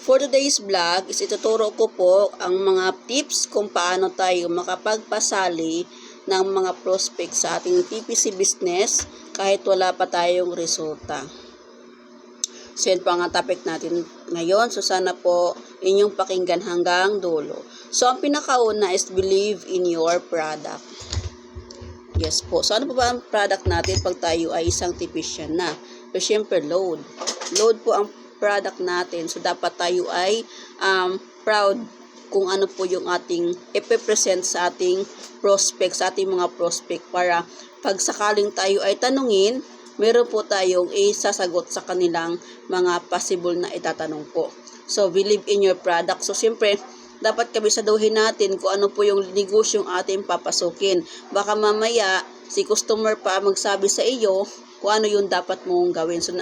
For today's vlog is ituturo ko po ang mga tips kung paano tayo makapagpasali ng mga prospect sa ating PPC business kahit wala pa tayong resulta. So yan po ang topic natin ngayon. So sana po inyong pakinggan hanggang dulo. So ang pinakauna is believe in your product. Yes po. So ano po ba ang product natin pag tayo ay isang tipician na? So syempre load. Load po ang product natin. So dapat tayo ay proud kung ano po yung ating ipipresent sa ating prospect, sa ating mga prospect para pag sakaling tayo ay tanungin, meron po tayong isasagot sa kanilang mga possible na itatanong po. So, believe in your product. So, siyempre, dapat kabisaduhin natin kung ano po yung negosyong ating papasukin. Baka mamaya, si customer pa magsabi sa iyo kung ano yung dapat mong gawin. So,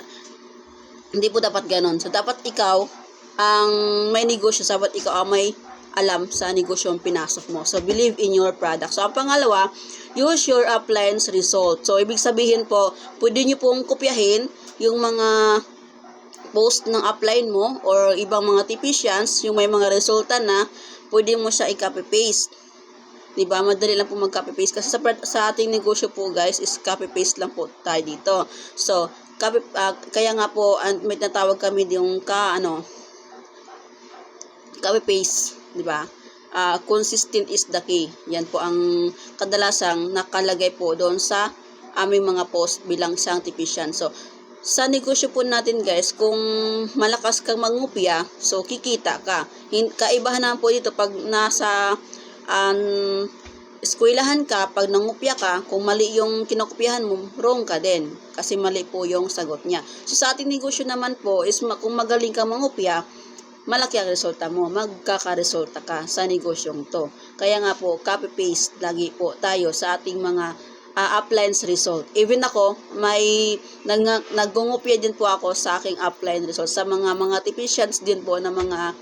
hindi po dapat ganon. So, dapat ikaw ang may negosyo, dapat ikaw ang may alam sa negosyong pinasok mo. So, believe in your product. So, ang pangalawa, use your upline's result. So, ibig sabihin po, pwede nyo pong kopyahin yung mga post ng upline mo or ibang mga tipicians, yung may mga resulta na, pwede mo siya i-copy-paste. Diba? Madali lang po mag-copy-paste. Kasi sa ating negosyo po, guys, is copy-paste lang po tayo dito. So, kaya nga po, may natawag kami yung copy-paste. Diba? Consistent is the key. Yan po ang kadalasang nakalagay po doon sa aming mga post bilang isang tipician. So, sa negosyo po natin guys, kung malakas kang mangupya, so kikita ka. Kaibahan naman po dito pag nasa eskwelahan ka, pag nangupya ka, kung mali yung kinokopyahan mo, wrong ka din. Kasi mali po yung sagot niya. So, sa ating negosyo naman po, is kung magaling kang mangupya, malaki ang resulta mo, magkakaresulta ka sa negosyong to. Kaya nga po, copy-paste lagi po tayo sa ating mga upline's result. Even ako, may nagungupya din po ako sa aking upline result. Sa mga tipicians din po na mga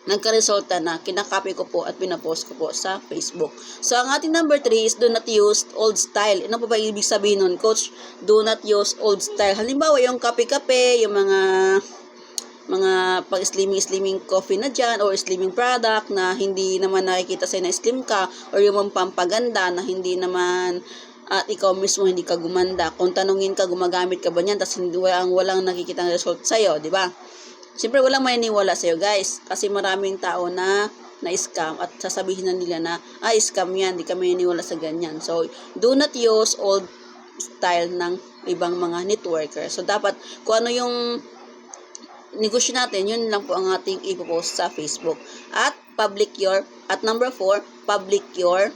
nagka-resulta na kinakopy ko po at pinapost ko po sa Facebook. So, ang ating number 3 is do not use old style. Ano po ba ibig sabihin nun, Coach? Do not use old style. Halimbawa, yung kape-kape, yung mga pag-slimming coffee na dyan or slimming product na hindi naman nakikita sa'yo na slim ka or yung pampaganda na hindi naman at ikaw mismo hindi ka gumanda. Kung tanungin ka, gumagamit ka ba niyan tapos walang nakikita ng result sa'yo, di ba? Siyempre, walang maniniwala sa'yo, guys. Kasi maraming tao na scam at sasabihin na nila na, scam yan, di ka maniniwala sa ganyan. So, do not use old style ng ibang mga networker. So, dapat, kung ano yung negosyo natin, yun lang po ang ating ipopost sa Facebook. At number 4, public your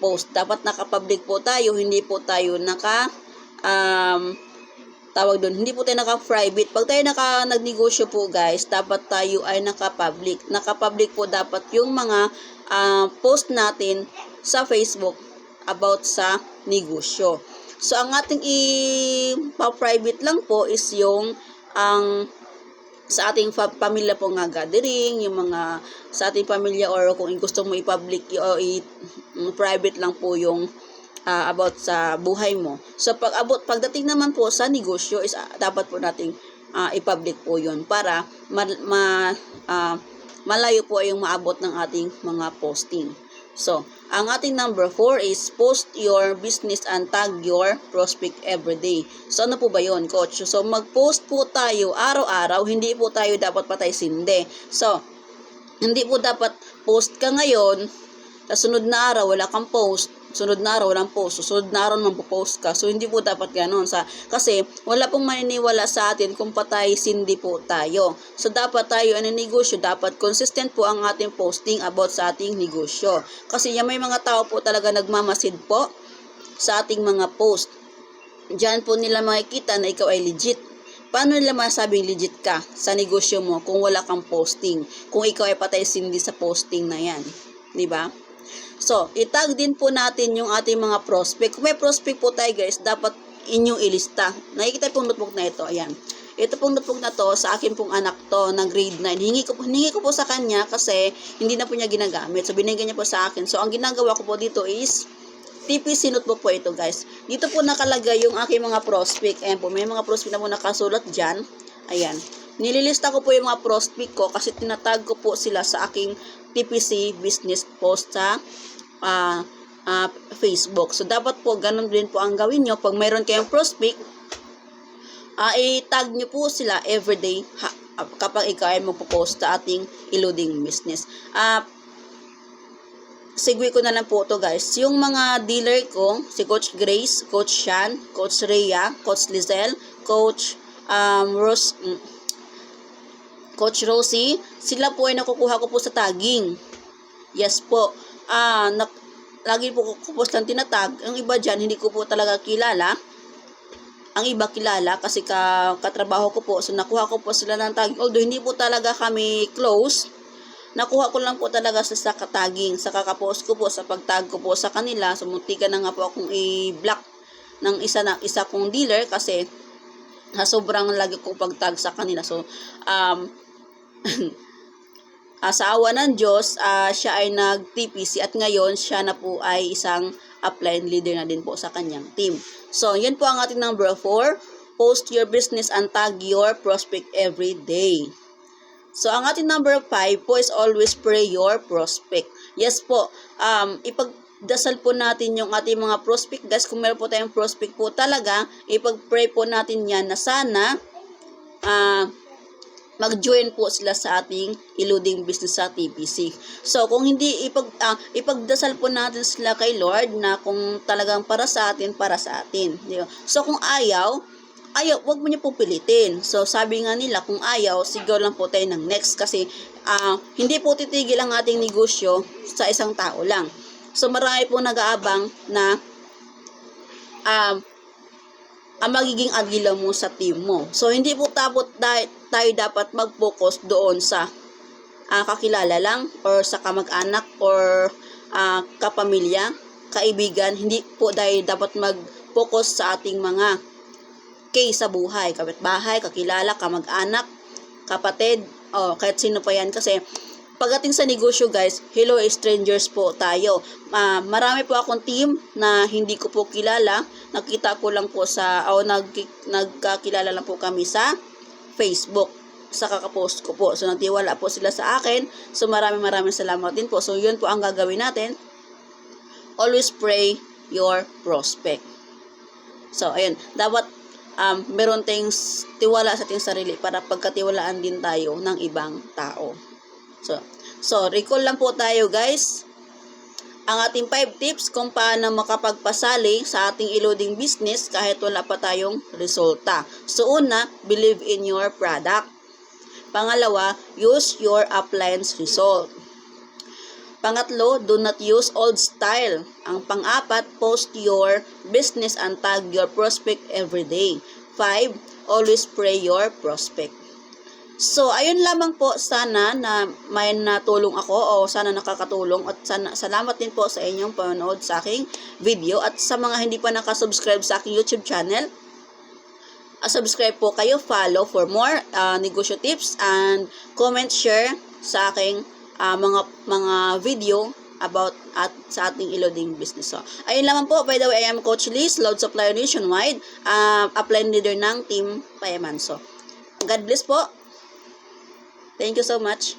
post. Dapat naka-public po tayo, hindi po tayo hindi po tayo naka-private. Pag tayo nagnegosyo po guys, dapat tayo ay naka-public. Naka-public po dapat yung mga post natin sa Facebook about sa negosyo. So, ang ating ipa-private lang po is yung sa ating pamilya po nga gathering, yung mga sa ating pamilya or kung gusto mo i-public o i-private lang po yung about sa buhay mo. So pagdating naman po sa negosyo is dapat po nating i-public po yun para malayo po yung maabot ng ating mga posting. So, ang ating number 4 is post your business and tag your prospect every day. So, ano po ba yun, Coach? So, mag-post po tayo araw-araw. Hindi po tayo dapat patay sindi. So, hindi po dapat post ka ngayon, sa sunod na araw, wala kang post. Sunod na araw, walang post. Sunod na araw naman po-post ka. So, hindi po dapat gano'n. Kasi, wala pong maniniwala sa atin kung patay sindi po tayo. So, dapat tayo ang negosyo. Dapat consistent po ang ating posting about sa ating negosyo. Kasi, may mga tao po talaga nagmamasid po sa ating mga post. Diyan po nila makikita na ikaw ay legit. Paano nila masabing legit ka sa negosyo mo kung wala kang posting? Kung ikaw ay patay sindi sa posting na yan. Diba? So, itag din po natin yung ating mga prospect. Kung may prospect po tayo guys, dapat inyong ilista. Nakikita pong notebook na ito. Ayan. Ito pong notebook na to, sa akin pong anak to, na grade 9. Hingi ko po sa kanya kasi hindi na po niya ginagamit. So, binigyan niya po sa akin. So, ang ginagawa ko po dito is TPC notebook po ito guys. Dito po nakalagay yung aking mga prospect. Ayan po, may mga prospect na po nakasulat dyan. Ayan. nililista ko po yung mga prospect ko kasi tinatag ko po sila sa aking TPC business post sa Facebook. So, dapat po ganun din po ang gawin nyo. Pag mayroon kayong prospect, i-tag nyo po sila everyday kapag ikaw ay magpo-post sa ating eluding business. Segue ko na lang po to guys. Yung mga dealer ko, si Coach Grace, Coach Shan, Coach Rhea, Coach Lizelle, Coach Coach Rosie, sila po ay nakukuha ko po sa tagging. Yes po. Lagi po ko po silang tinatag. Ang iba dyan, hindi ko po talaga kilala. Ang iba kilala kasi katrabaho ko po. So, nakuha ko po sila ng tagging. Although, hindi po talaga kami close. Nakuha ko lang po talaga sa kataging. Sa kakapost ko po, sa pagtag ko po sa kanila. So, muntikan na nga po akong i-block ng isa kong dealer kasi sobrang lagi kong pagtag sa kanila. So, sa awa ng Diyos, siya ay nag-TPC at ngayon siya na po ay isang upline leader na din po sa kanyang team. So, yan po ang ating number 4. Post your business and tag your prospect every day. So, ang ating number 5 po is always pray your prospect. Yes po, ipagdasal po natin yung ating mga prospect. Guys, kung meron po tayong prospect po talaga, ipag-pray po natin yan na sana mag-join po sila sa ating eluding business sa TPC. So, kung hindi, ipagdasal po natin sila kay Lord na kung talagang para sa atin. Di ba? So, kung ayaw, wag mo niyo po pilitin. So, sabi nga nila, kung ayaw, sigaw lang po tayo ng next kasi hindi po titigil ang ating negosyo sa isang tao lang. So, marami po nag-aabang na ang magiging agila mo sa team mo. So, hindi po tayo dapat mag-focus doon sa kakilala lang or sa kamag-anak or kapamilya, kaibigan. Hindi po tayo dapat mag-focus sa ating mga case sa buhay, kapitbahay, kakilala, kamag-anak, kapatid, o kahit sino pa yan. Kasi, pagdating sa negosyo guys, hello strangers po tayo. Marami po akong team na hindi ko po kilala. Nakita ko lang po nagkakilala lang po kami sa Facebook. Sa kakapost ko po. So, nagtiwala po sila sa akin. So, maraming salamat din po. So, yun po ang gagawin natin. Always pray your prospect. So, ayun. Dapat meron tayong tiwala sa ating sarili para pagkatiwalaan din tayo ng ibang tao. So, recall lang po tayo guys. Ang ating 5 tips kung paano makapagpasali sa ating eluding business kahit wala pa tayong resulta. So, una, believe in your product. Pangalawa, use your upline's result. Pangatlo, do not use old style. Ang pang-apat, post your business and tag your prospect every day. 5, always pray your prospect. So, ayun lamang po, sana na may natulong ako o sana nakakatulong at salamat din po sa inyong panonood sa aking video at sa mga hindi pa nakasubscribe sa aking YouTube channel, subscribe po kayo, follow for more negosyo tips and comment, share sa aking mga video about sa ating eluding business. So, ayun lamang po. By the way, I am Coach Liz, Load Supplier Nationwide, upline leader ng Team Payaman. So, God bless po. Thank you so much.